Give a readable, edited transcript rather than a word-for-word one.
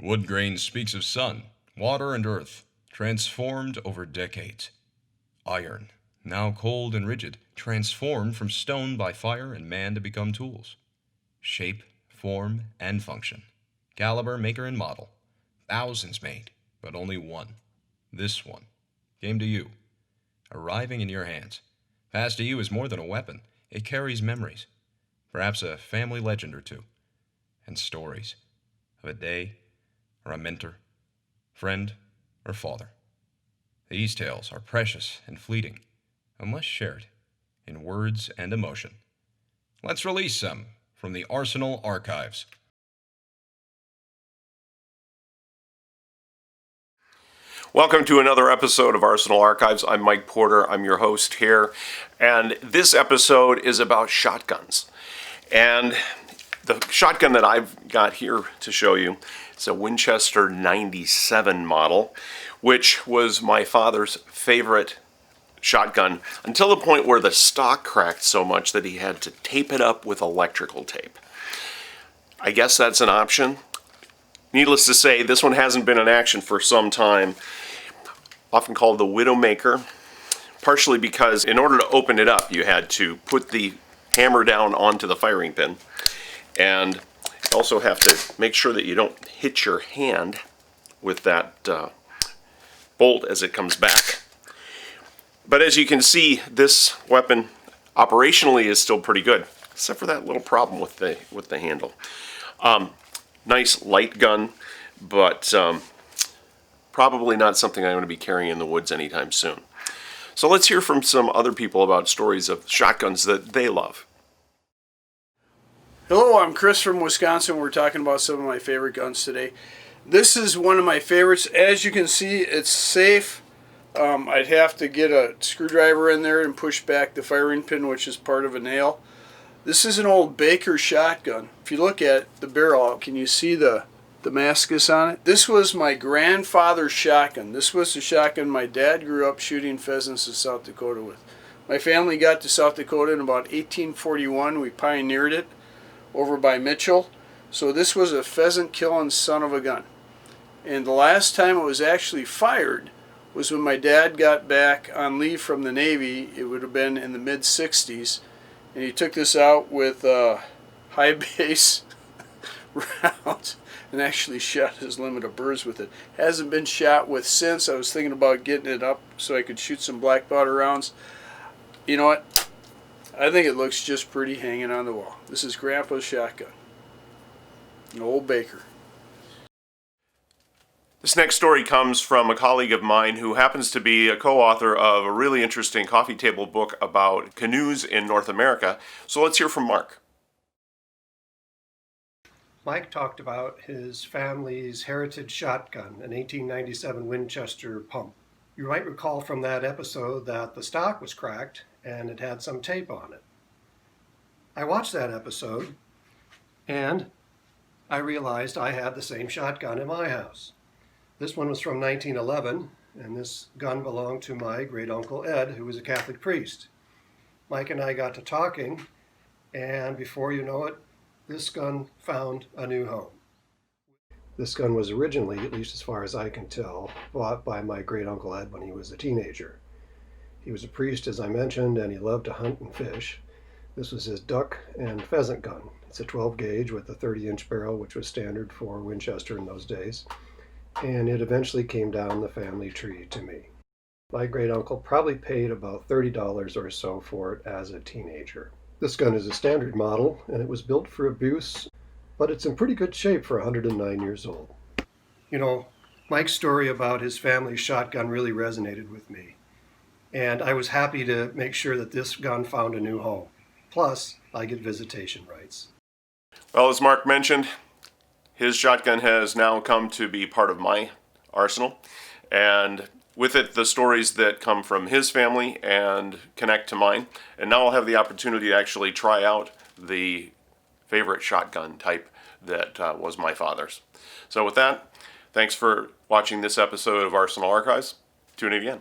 Wood grain speaks of sun, water, and earth, transformed over decades. Iron, now cold and rigid, transformed from stone by fire and man to become tools. Shape, form, and function. Caliber, maker, and model. Thousands made, but only one. This one came to you, arriving in your hands. Passed to you is more than a weapon. It carries memories, perhaps a family legend or two, and stories of a day or a mentor, friend, or father. These tales are precious and fleeting, unless shared in words and emotion. Let's release some from the Arsenal Archives. Welcome to another episode of Arsenal Archives. I'm Mike Porter. I'm your host here. And this episode is about shotguns. And the shotgun that I've got here to show you is a Winchester 97 model, which was my father's favorite shotgun until the point where the stock cracked so much that he had to tape it up with electrical tape. I guess that's an option. Needless to say, this one hasn't been in action for some time. Often called the Widowmaker, partially because in order to open it up, you had to put the hammer down onto the firing pin. And you also have to make sure that you don't hit your hand with that bolt as it comes back. But as you can see, this weapon operationally is still pretty good, except for that little problem with the handle. Nice light gun, but probably not something I'm going to be carrying in the woods anytime soon. So let's hear from some other people about stories of shotguns that they love. Hello, I'm Chris from Wisconsin. We're talking about some of my favorite guns today. This is one of my favorites. As you can see, it's safe. I'd have to get a screwdriver in there and push back the firing pin, which is part of a nail. This is an old Baker shotgun. If you look at the barrel, can you see the Damascus on it? This was my grandfather's shotgun. This was the shotgun my dad grew up shooting pheasants in South Dakota with. My family got to South Dakota in about 1841. We pioneered it over by Mitchell. So this was a pheasant killing son of a gun. And the last time it was actually fired was when my dad got back on leave from the Navy. It would have been in the mid-60s. And he took this out with high base rounds and actually shot his limit of birds with it. Hasn't been shot with since. I was thinking about getting it up so I could shoot some black powder rounds. You know what? I think it looks just pretty hanging on the wall. This is Grandpa's shotgun. An old Baker. This next story comes from a colleague of mine who happens to be a co-author of a really interesting coffee table book about canoes in North America. So let's hear from Mark. Mike talked about his family's heritage shotgun, an 1897 Winchester pump. You might recall from that episode that the stock was cracked and it had some tape on it. I watched that episode and I realized I had the same shotgun in my house. This one was from 1911, and this gun belonged to my great-uncle Ed, who was a Catholic priest. Mike and I got to talking, and before you know it, this gun found a new home. This gun was originally, at least as far as I can tell, bought by my great-uncle Ed when he was a teenager. He was a priest, as I mentioned, and he loved to hunt and fish. This was his duck and pheasant gun. It's a 12 gauge with a 30-inch barrel, which was standard for Winchester in those days. And it eventually came down the family tree to me. My great-uncle probably paid about $30 or so for it as a teenager. This gun is a standard model, and it was built for abuse, but it's in pretty good shape for 109 years old. You know, Mike's story about his family's shotgun really resonated with me, and I was happy to make sure that this gun found a new home. Plus, I get visitation rights. Well, as Mark mentioned, his shotgun has now come to be part of my arsenal, and with it the stories that come from his family and connect to mine. And now I'll have the opportunity to actually try out the favorite shotgun type that was my father's. So with that, thanks for watching this episode of Arsenal Archives. Tune in again.